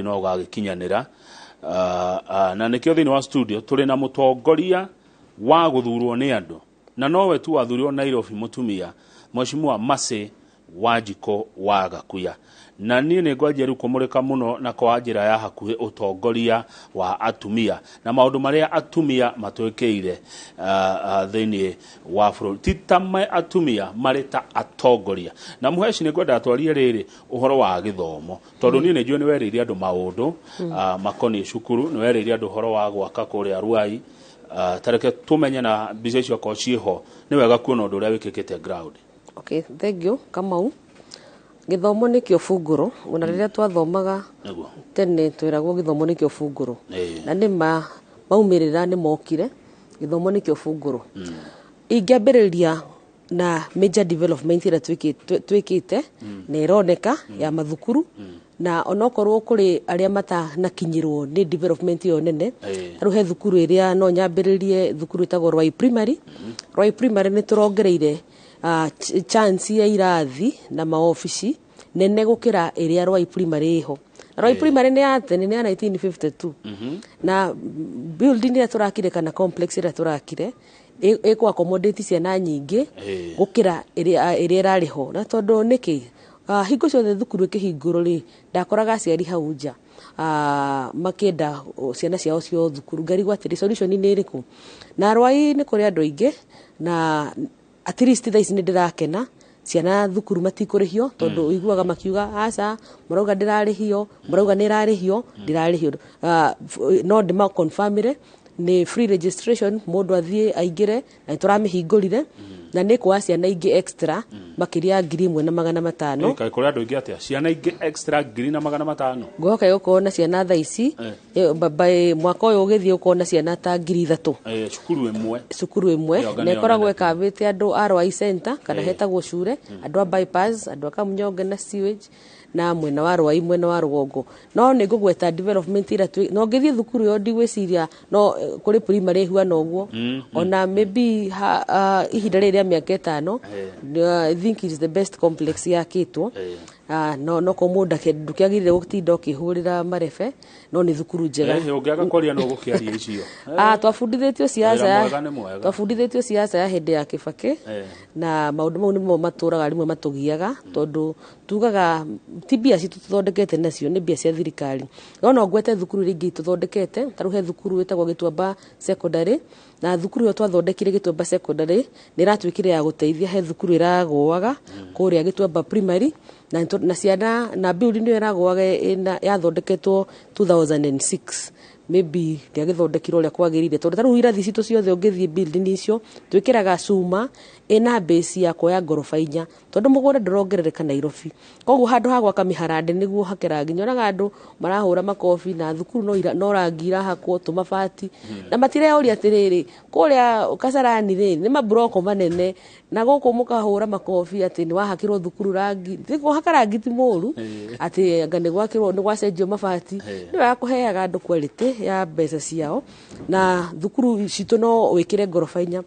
no gagikinyanira na nikio thini wa studio turi na mutongoria wa guthurwo ni andu na nowe tu wathurirwo Nairobi mutumia Mheshimiwa Mercy Wanjiko wa Gakuya na nie ni ngwanjia riu kumurika muno na kwa njira ya hakuhi utongoria wa atumia na maundu maria atumia matwekeire thini wa bũrũri titama atumia marita atongoria na muheci ni ngwenda atwarie riri uhoro wa githomo tondu nie ni njue ni weririe andu maundu makoni cukuru ni weririe andu uhoro wa gwaka kuria Ruai tareke tumenye na mbica icio ko ciho ni wega kuona undu uria wikikite ground. Okay, thank you Kamau. Githomo ni kio bunguru ona riria twathomaga tene twiragwo githomo ni kio bunguru na ni maumirira ni mokire githomo ni kio bunguru ingĩambĩrĩria na major development ira twikite na ironeka ya mathukuru na onokorwo kuri aria matanakinyirwo ni development yo nene ruhe thukuru iria no nyambĩrĩrie thukuru itagwo Rwai Primary. Rwai Primary ni turongereire chance ya irathi na maofici nene gukira iria Rwai Primary iho. Rwai Primary ni atene ni 1952 na building ya turakire kana complex ira turakire eko accommodate ciana nyingi gukira iria irariho na tondu niki hingo ciothe thukuru ikihinguro ri ndakoraga aciari hau nja makenda ciana ciao cio thukuru ngari gwatiri solution ni iriku na Rwai ni kuri andu aingi na at least thaisi ni ndirakena ciana thukuru matikurihio tondu iguaga makiuga aca murauga ndirarihio murauga ni irarihio ndirarihio no ndima confirmire ni free registration mundu athie aingire na turamihingurire na ni kwa ciana ingi extra makiria 1,500 kai kuri andu ingi atia ciana ingi extra 1,500 goka yoko na ciana thaici baba mwaka uyu ugithie ukona ciana ta 3,000 cukuru imwe na ikoragwo ekavite andu a Rwai Center kana hetagwo cure andu a bypass andu a Kamunyonge na sewage na mwena wa Rwai mwena wa Rugongo no ni ngugweta development ira no ngithie thukuru yo ndigwiciria no kuri primary huana uguo ona maybe ihinda riria miaka 5 I think it is the best complex ya kitwo no ko munda kindu kiagirire gutinda ukihurira marebe no ni thukuru njega ungiaga kwaria no gukiaria icio twafundithitio siasa ya hende ya Kibaki na maundu mau nimo maturaga rimwe matugiaga tondu tugaga tibia citu tuthondekete nacio ni bia cia thirikari no ngwete thukuru ringi tuthondekete taruhe thukuru wetagwo Gituamba Secondary na thukuru yo twathondekire Gituamba Secondary ni ratwikire ya guteithia he thukuru iragwaga kuria Gituamba Primary na ciana na building yo iragwaga yathondeketwo 2006 maybe ndiagithondekirwo ria kwagirire tondu taru irathi citu ciothe ungithie building icio twikiraga cuma ina base ya koya ngorofa inya tondu mugunda ndurongerereka Nairobi koguo handu ha gwaka miharande niguo hakerangi nyonaga andu marahura makofi na thukuru no rangira hakwo tumabati na matireoria atiriri kuria Kasarani ri ni mabroko manene na guku mukahura makofi ati ni wahakirwo thukuru rangi thiko hakarangi ti muru ati anga ni gwakirwo ni gwacenjio mabati ni wakuheaga andu quality ya mbeca ciao na thukuru citu no wikire ngorofa inya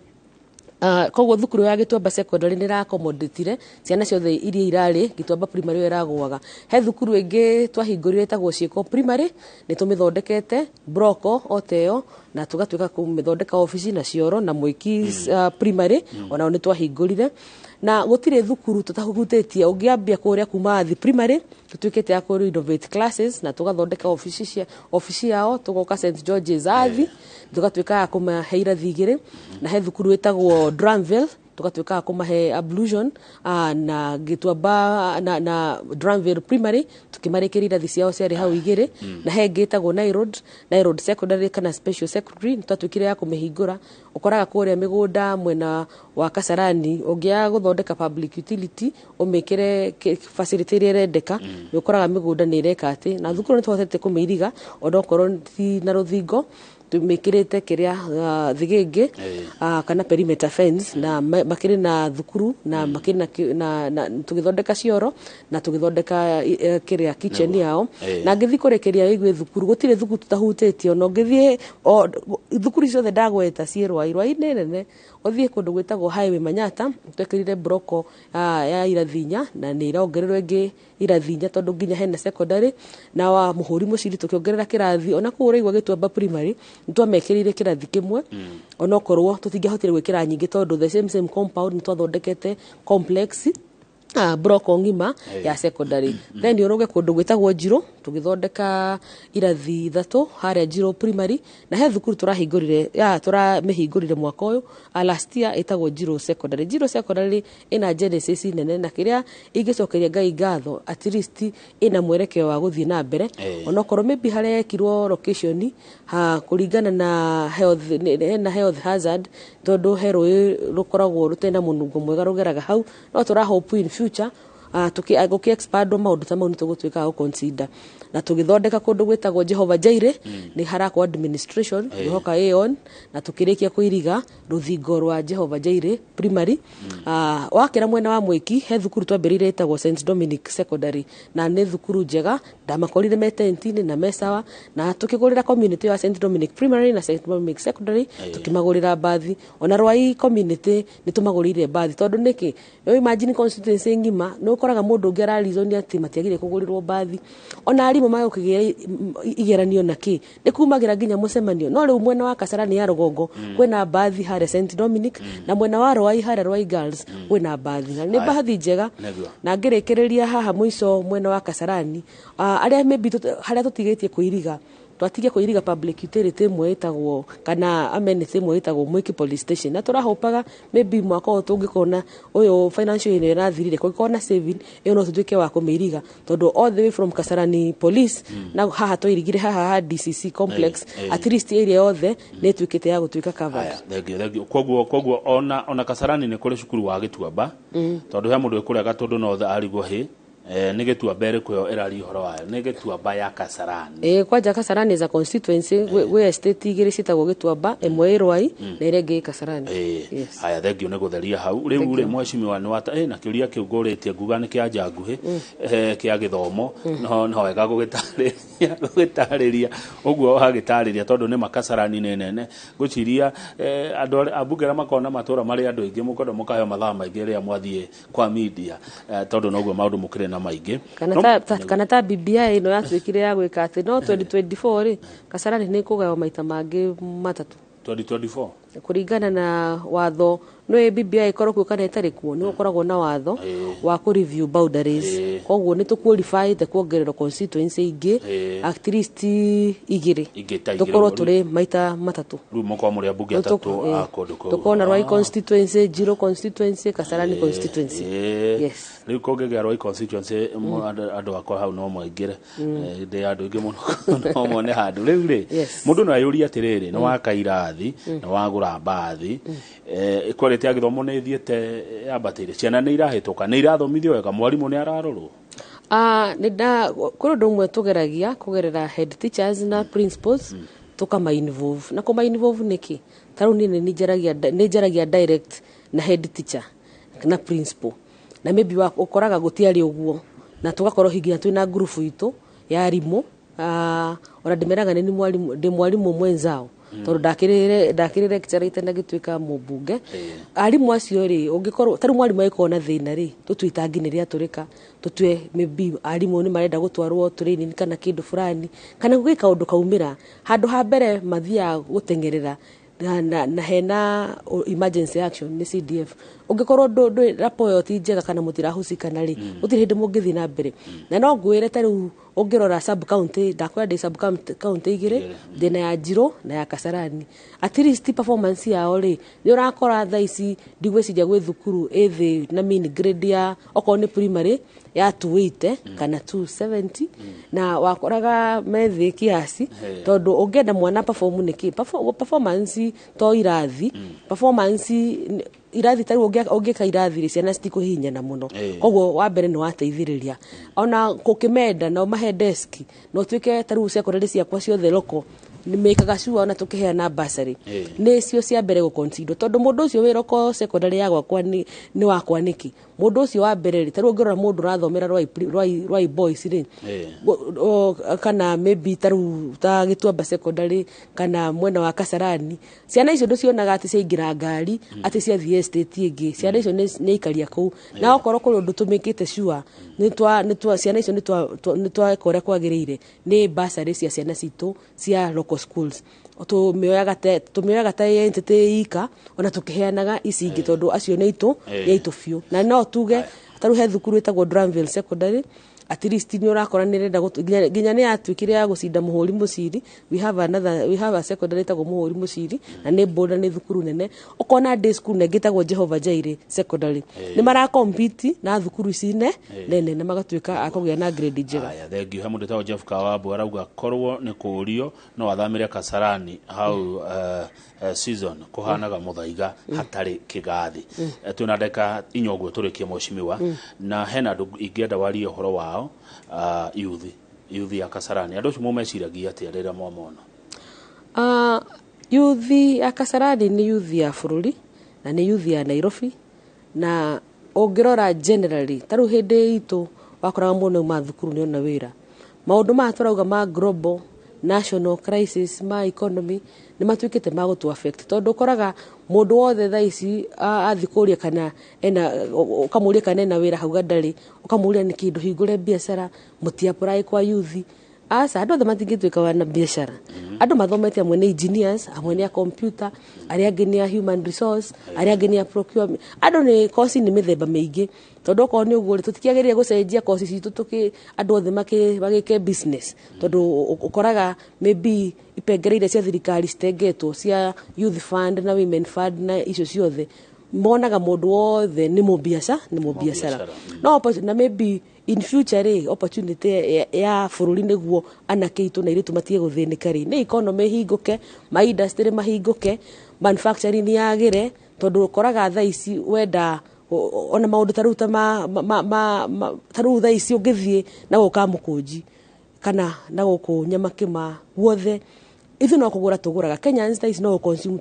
koguo thukuru ya Gituamba Secondary ni ra accommodate ciana ciothe iria irari Gituamba Primary iragwaga he thukuru ingi twahingurire tagwo Ciiko Primary ni tumithondekete broko oteo na tugatwika kumithondeka office na cioro na Mwiki Primary ona ni twahingurire na gutire thukuru tutahugutĩtie ungiambia kuria kuma thi primary tutwikite ya ku innovate classes na tugathondeka office yao tugoka St George's athi tugatwika kumahe irathi igiri na he thukuru wetagwo Dramville tugatwika kumahe ablution na Gituamba na Dramville Primary tukimarekera irathi ciao ciari hau igiri na he ngitagwo Nairod Secondary kana Special Secondary tutwikire ya kumihingura ukoraga kuria migunda mwena wa Kasarani ungia guthondeka public utility umekire facility ire rendeka ukoraga migunda ni ireka ati na thukuru ni twahotete kumeiriga odokorwo ti na ruthingo tumikirite kiria thigingi kana perimeter fence na makiri na thukuru na makiri na tugithondeka cioro na tugithondeka kiria kitchen yao na ngithi kurekeria igwe thukuru gutire thukuru tutahutitio no ngithie thukuru ciothe ndagweta ci Rwai nene othie kundu gwitagwo highway Manyata twekirire broko ya irathinya na ni irongererwo ingi irathinya tondu nginya hena secondary na wa muhuri muciri tukiongerera kirathi ona kuura igwa Gituamba primary nitwamekirire kirathi kimwe ona korwo tutingihotire gwikira nyingi tondu the same compound nitwathondekete complex broko ngima ya secondary then yonoge kundu gwitagwo Njiro tugithondeka irathi 3 haria Njiro primary na he thukuru turahingurire turamehingurire mwaka uyu last year etagwo Njiro secondary ina genesis nene na kiria ingicokeria Ngai ngatho at least ina mwerekeo wa guthie na mbere ona korwo maybe haria ekirwo location kuringana na health hazard tondu hero rukoragwo rutena munungo mwega rugeraga hau no turahope in future tuki expand maundu ta mau nitugutwika consider na tugithondeka kundu gwitagwo Jehova Jaire ni harako administration hoka Aeon na tukirikia kuiriga ruthingo rwa Jehova Jaire primary wakira mwena wa Mwiki he thukuru twambirire etagwo St Dominic secondary na ni thukuru njega ndamakorire metentini na mesawa na tukigurira community wa St Dominic primary na St Dominic secondary tukimagurira bathi ona rwai community nitumagurire bathi tondu niki yo imagine constituency ngima no koraga mundu ngera reason ati matiagire kugurirwo bathi ona arimu magukigira igeranio naki nikumagira nginya mucemanio no riu mwena wa Kasarani ya Rugongo kwena bathi hare St Dominic na mwena wa Rwai hare Rwai girls kwena bathi na ni bathi njega na ngirikiriria haha muico mwena wa Kasarani aria maybe haria tutigetie kuiriga twatigia kuiriga public utility mwetagwo kana amenity mwetagwo Mwiki police station na turahopaga maybe mwaka o tungikona uyo financial year irathirire kugikona saving iyo no tutwike wa kumiriga tondu all the way from Kasarani police na haha toirigire haha DCC complex at least area yothe ni twikite ya gutwika covered thegio kogwo ona Kasarani ni kuri cukuru wa Gituamba tondu he mundu ekulega tondu no arigwo hi ni Gituamba ri kuyo irari horo wayo ni Gituamba ya Kasarani kwanja Kasarani is a constituency we state igiri citagwo Gituamba emwe Rwai na irengi Kasarani haya thegio ni gutheria hau riu mweshimiwa ni wata na kiuria kiu nguritie nguga ni kia njanguhi kia githomo no wega gugitariria uguo hagitariria tondu ni Makasarani ni nene guciria andu abugera makona matura mari andu ingi mukondo mukayo mathaa maingi ria mwathie kwa media tondu noguo maundu mukire na maingi kana ta BBI no yatwikire ya gwika ati no 2024 ri Kasarani ni kugayo maita mangi matatu 2024 kuringana na watho no BBI ikorwo kana itari kuo ni ukoragwo na watho wa ku review boundaries koguo ni tu qualify te kuongerera constituency ingi at least igiri tukorwo turi maita matatu ru moko muri abunge atatu akonduko tukona Rwai constituency Njiro constituency Kasarani constituency yes riu kongegea Rwai constituency andu akora hau no moingire de andu ingi muno no mone handu riu ri mundu no ayuria atiriri no wakairathi no wagura bathi quality ya githomo ni thiete yabatire ciana ni irahituka ni irathomithio wega mwarimu ni ararorwo nida kundu mwe tugeragia kugerera head teachers na principals tukama involve na kuma involve niki taru ni njeragia direct na head teacher na principal na maybe ukoraga gutiari uguo na tugakorwo higinya twina group itu ya arimu ona ndimeraga ni mwarimu mwenzao tondu ndakirire lecture itena gitwika mubunge arimu acio ri ungikorwo taru mwarimu aikona thina ri tutwitanginiria turika tutwe maybe arimu ni marenda gutwarwo training kana kindu fulani kana gwika undu kaumira handu ha mbere mathia gutengerera na hena emergency action ni CDF ungikorwo ndo rapo ti njega kana mutirahusika na ri utiri hindi mungithi na mbere na no ngwire taru ungirora sub county ndakwenda sub county igire thina ya Njiro na ya Kasarani at least performance yao ri ni urakora tha ici ndigweciria gwe thukuru ethi na mean grade ya oko ni primary ya 280 kana 270 na wakoraga methi kiasi tondu ungenda mwana perform niki performance to irathi performance irathi tari ungeka irathi ri ciana citikuhinya na muno koguo wa mbere ni wateithiriria ona kukimenda na mahe desk no twike tari secondary ciakwa ciothe loko nĩ mekaga sure ona tũkĩheana bursary nĩ cio cia mbere gũ consider tondũ mũndũ ũcio wĩra ko secondary ya gwakwa nĩ wakwa nĩki mũndũ ũcio wa mbere rĩ tarũ ngĩrora mũndũ rathomera rwai boys rĩ kana maybe tarũ ta Gĩtuamba secondary kana mwena wa Kasarani ciana icio ndũcionaga atĩ ciaingĩra ngari atĩ ciathiĩ state ĩngĩ ciana icio nĩ ikaria kũu na okorwo kũrĩ ũndũ tũmĩkĩte sure nĩ ciana icio nĩ tweka ũrĩa kwagĩrĩire nĩ bursary cia ciana citũ cia local schools tũmĩoyaga ta entity ika ona tũkĩheanaga ici ingĩ tondũ acio nĩ aitũ biũ na no tuge tarũ he thukuru ĩtagwo Dramville secondary at least nĩ ũrakora nĩ renda nginya nĩ yatuĩkire ya gũcinda Mũhũri Mũciri we have a secondary ĩtagwo Mũhũri Mũciri na nĩ boda nĩ thukuru nene ukona day school nĩ ĩtagwo Jehovah Jaire secondary nĩ mara compete na thukuru ici nene na magatuĩka akũgĩa na grade njega. Thengiũ he mũndũ ĩtagwo Jeff Kawambu arauga korwo nĩ kũũrio no athamĩre Kasarani hau season kuhanaga muthaiga hatari kigathi twina ndeka inyoguo turikie Mheshimiwa na hena andũ ingĩenda warie ũhoro wao youth ya Kasarani andũ acio meciragia atĩa rĩrĩa mwamona youth ya Kasarani nĩ youth ya bũrũri na nĩ youth ya Nairobi na ũngĩrora generally tarũ hĩndĩ itũ wakoraga mũno mathukuru nĩ ona wĩra maũndũ ma tũrauga ma global national crisis ma economy nĩ matuĩkĩte ma gũtũ affect tondũ ũkoraga mũndũ wothe thaa ici athikũria kana ũkamũria kana ena wĩra hau ndarĩ ũkamũria nĩ kĩndũ hingũre biacara mũti apply kwa youth asa andũ othe matingĩtuĩka wana biacara andũ mathomete amwe nĩ engineers amwe nĩ computer arĩa angĩ nĩ human resource arĩa angĩ nĩ procurement andũ nĩ course nĩ mĩthemba mĩingĩ tondũ okorwo nĩ ũguo tũtikĩagĩrĩire gũcenjia course citũ andũ othe magĩke business tondũ ũkoraga maybe ipengereire cia thirikari citengetwo cia youth fund na women fund na icio ciothe monaga mũndũ wothe nĩ mũbiacara no na maybe in future opportunity ya bũrũri nĩguo anake itũ na airĩtu matige gũthĩnĩka nĩ economy hingũke ma industry mahingũke manufacturing yagĩre tondũ ũkoraga thaa ici wenda ona maũndũ tarũ tarũ thaa ici ũngĩthiĩ na gũka Mũkũnji kana na gũkũ Nyamakĩma guothe ithu no kũgũra tũgũraga Kenyans thaa ici no consume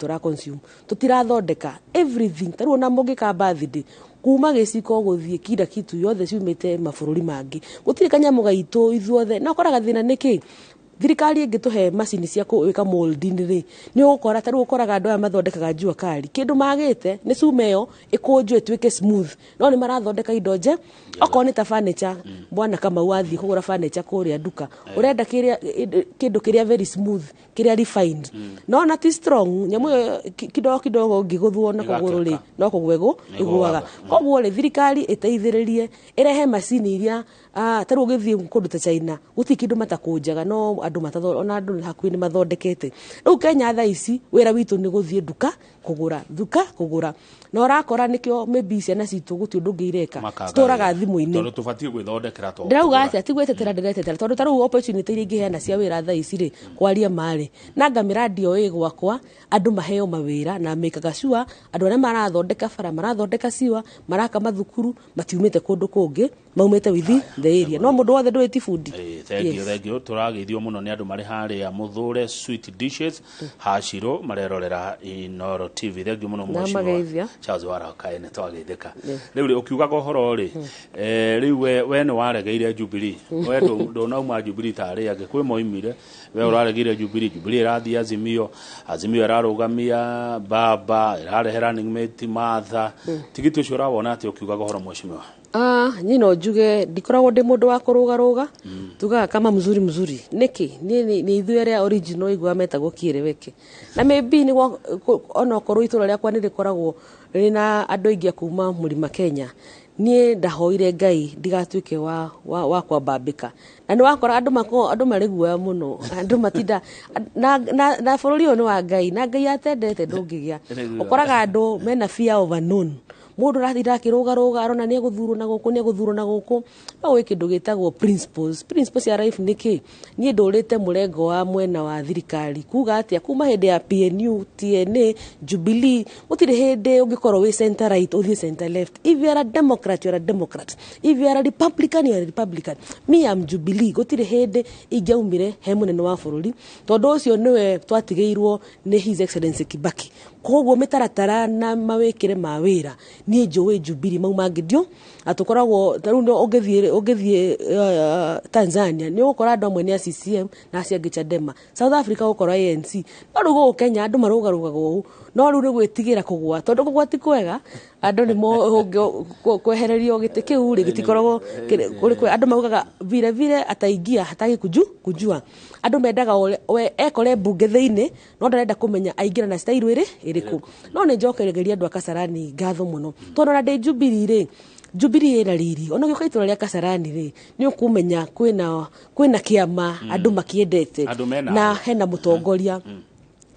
tutirathondeka everything tarũ ona mũngĩka birthday kuma gĩciko gũthiĩ kila kitu yothe ciumĩte mabũrũri mangĩ gũtirĩ kanyamũ gaitũ ithuothe na ũkoraga thĩna nĩkĩ thirikari ĩngĩtũhe macini cia gwĩka molding rĩ nĩ ũgũkora tarũ ũkoraga andũ aya mathondekaga njua kari kĩndũ magĩte nĩ cuma ĩyo ĩkũnjwo ĩtuĩke smooth no nĩ marathondeka indo nje okorwo nĩ ta furniture bwana kama wathiĩ kũgũra furniture kũrĩa nduka ũrenda kĩndũ kĩrĩa very smooth kĩrĩa refined no na ti strong nyamũ ĩyo kidogo ngĩgũthwo na kũgũrũ rĩ no kũgwego ĩgũaga koguo rĩ thirikari ĩteithĩrĩrie ĩrehe macini iria tarũ ũgĩthiĩ kũndũ ta China gũtirĩ kĩndũ matakũnjaga no andũ ona andũ hakuhĩ nĩ mathondekete rĩu Kenya thaa ici wĩra witũ nĩ gũthiĩ nduka kũgũra na ũrakora nĩkĩo maybe ciana citũ gũtĩ ũndũ ũngĩ ireka citũraga thimũ-inĩ tondũ tũbatiĩ gwĩthondekera tondũ ndĩrauga atĩa ti gwĩtetera tondũ tarũ opportunity iria ingĩheana cia wĩra thaa ici rĩ kwaria marĩ na ngamiradi ĩyo gwakwa andũ maheo mawĩra na mekaga sure andũ arĩa marathondeka bara marathondeka ciwa maraka mathukuru matiumĩte kũndũ kũngĩ maumĩte within the area no mũndũ wothe ndũĩ ti fundi thengiũ tũrageithio mũno nĩ andũ marĩ harĩa Mũthure sweet dishes Hashiro marerorera Inoro TV thengiũ mũno Mheshimiwa Charles Warakae nĩ twageithĩka rĩu ũkiugaga ũhoro rĩ rĩu we nĩ waregeire Jubilee we ndũnauma Jubilee tarĩ angĩ kwĩ moimire we ũraregeire Jubilee ĩrathiĩ Azimio ĩrarũgamia baba ĩrarehe running mate Martha tigiti ũcio ũrawona atĩ ũkiugaga ũhoro Mheshimiwa niĩ no njuge ndikoragwo ndĩ mũndũ wa kũrũgarũga tugaga kama mzuri nĩkĩ nĩ ithuĩ arĩa original igua metagwo kieleweke na maybe nĩ ona okorwo itũra rĩakwa nĩ rĩkoragwo rĩna andũ aingĩ kuma Mũrima Kenya niĩ ndahoire Ngai ndigatuĩke wa kwambambĩka na nĩ wakora andũ marĩ guoya mũno andũ matinda na bũrũri ũyũ nĩ wa Ngai na Ngai atendete ndũngĩgĩa ũkoraga andũ mena fear of unknown mundu rathira kirugaruga arona ni guthurwo na guku no we kindu gitagwo principles ya life niki nie ndurite murengo wa mwena wa thirikari kuga atia kuma hindi ya PNU TNA Jubilee gutire hindi ungikorwo wi center right uthie center left. If you are a Democrat, you are a Democrat. If you are a Republican, you are a Republican. Me am Jubilee gutire hindi ingiaumire he munene wa bururi tondu ucio niwe twatigeirwo ni His Excellency Kibaki. Koguo mitaratara na mawikire mawira nie njuwe Jubilee mau mangidio atukoragwo taru no ongethie Tanzania ni ukora andu amwe ni a CCM na acia Chadema. South Africa ukora ANC no rugo Kenya andu marugarugagwo no ru ni gwitigira kugwa tondu kugwa ti kwega andu ni mo kwehererio giti kiu ri gitikoragwo kuri kwe andu maugaga vile ataingia hataki kujua andu mendaga we ekore bunge thiini no ndarenda kumenya aingira na style iriku no ni njokeregeria andu akasarani ngatho muno tondu na de Jubilee ira riri ona gyo kaitura ria Kasarani ri ni ukumenya kwina kiama andu makiendete na hena mutongoria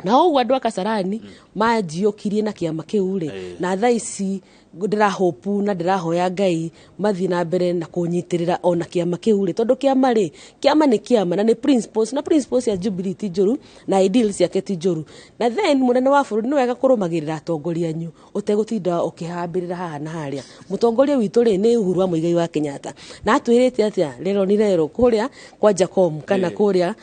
na ugu andu akasarani majiukirie na kiama kiu ri na thaici ndira hopu na ndirahoya Ngai mathi na mbere na kunyitirira ona kiama kiu ri tondu kiama ni kiama na ni principles ya Jubilee ti njuru na ideals yake ti njuru na then munene wa bururi ni wega kurumagirira atongoria nyu utegutinda ukihambirira haha na haria mutongoria witu ri ni Uhuru wa Muigai wa Kenyatta na atwirite atia rero ni rero kuria kwa Jacob kana kuria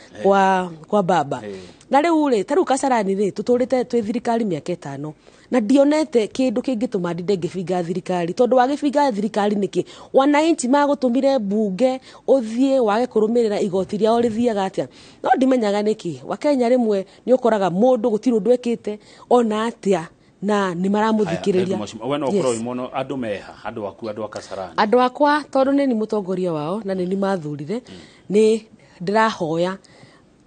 kwa baba na riu ri taru Kasarani ri tuturite twi thirikari miaka 5 na dionete kindu kingituma ndingefinga thirikari tondu wagifinga thirikari niki wananchi magutumire bunge uthie wage kurumirira igoti ria orithiaga atia no ndimenyaga niki wa Kenya rimwe ni ukoraga mundu gutiri undu ekite ona atia na ni maramuthikiriria we no ukoro imono andu meha andu aku andu akasarani andu akwa tondu ni mutongoria wao na ni mathurire ni ndirahoya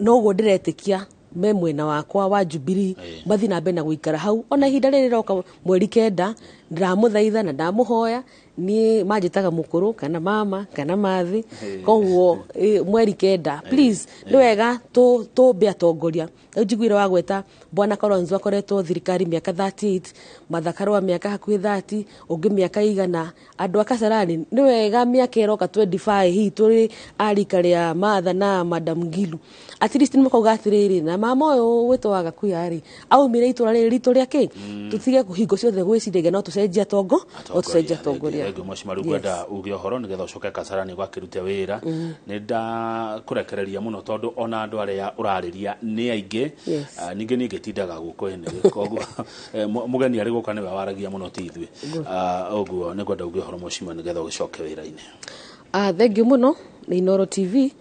no go ndiretikia me mwena wakwa wa Jubilee mathi na mbena guikara hau ona ihinda riri roka mweri 9 ndiramuthaitha na ndamuhoya ni majitaga mukuru kana mama kana mathi koguo mweri 9 please ni wega to be atongoria njiguire wa gweta bwana Kalonzo akoretwo thirikari miaka 38 Mathakarwa miaka hakuhi 30 ungi miaka igana andu akasarani ni wega miaka iroka 25 hi turi arika ria Matha na Madam Ngilu at least ni mukauga atiriri na mama uyu witwaga kuyari au mire itura riri ritu riake tutige kuhingo ciothe gwicirige no tucenjia tongoria ego mashima gwenda ugi ohoro nigetha ucoke Kasarani gwakirute wira ni nda kurekereria muno tondu ona andu aria urariria ni aingi ninge ningetindaga guko hene koguo mugeni ari guka ni waragia muno tithwe oguo ni gwenda ugi ohoro mashima nigetha ugicoke wira-ini thank you muno ni Inooro TV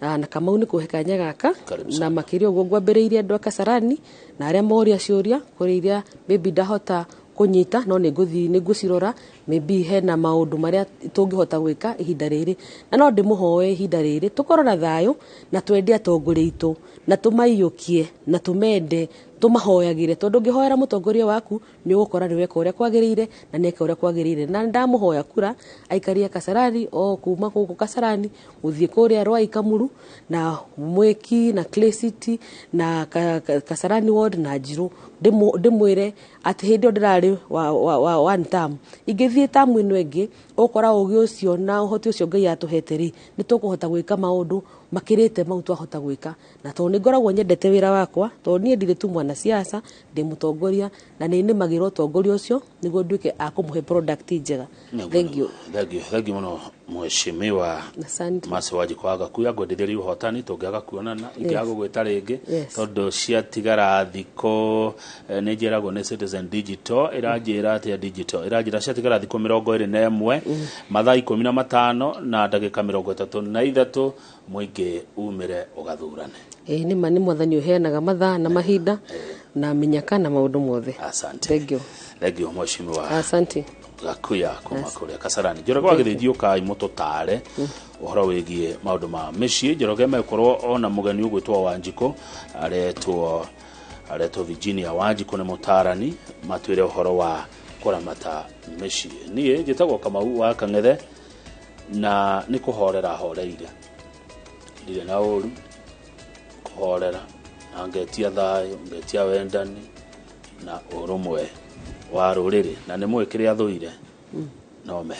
na Kamau ni kuhekanya gaka na makirio gwo ngwambiriirie andu akasarani na aria moria ciuria kuriiria maybe ndahota kunyita no ni ngucirora maybe hena maundu maria tungihota gwika ihinda riri na no ndimuhoe ihinda riri tukorora thayo na twende atongoria itu na tumaiyukie na tumende tumahoyagire tondu ngihoera mutongoria waku ni ugukora ni weka uria kwagirire na neka uria kwagirire na ndamuhoya kura aikaria Kasarani o kuma guku Kasarani uthie kuria rwa Ikamuru na Mweki na Clay City na Kasarani ward na Njiru ndimwire ati hindi ndirari wa one term ingithie tamu ino ingi ukora ugi ucio na uhoti ucio Ngai atuhete ri ni tukuhota gwika maundu makirite mau twahota gwika na to ni ngoragwo nyendete wira wakwa to ni ndire tu mwana siasa ndi mutongoria na ni magiro tongoria ucio niguo nduike akumuhe product njega thank you muno mheshimiwa Mase Wanjikũ kuya ngwendithĩria uhotani tungiaga kuonana ingiaga gwita ringi tondu ciatigara thiko ni njiragwo ni Citizen Digital iranjira atia digital iranjira ciatigara thiko 21 mathaa 15 na ndagika 33 muingi umire ugathurane ni mani mwathani uheanaga mathaa na mahinda na minyaka na maundu mothe asante thank you mheshimiwa asante Gakuya kuma kuria Kasarani njoroge wagithithio kai mututare uhoro wigie maundu ma micii njoroge mekorwo ona mugeni ugwitwa Wanjikũ aretwo Virginia Wanjikũ ni mutarani matwire uhoro wa kuramata micii nie njitagwo Kamau wa Kang'ethe na ni kuhorera horeire ndire na uru kuhorera angetia thayo ngetia wendani na urumwe wa ruriri na ni mwikire athuire no mehe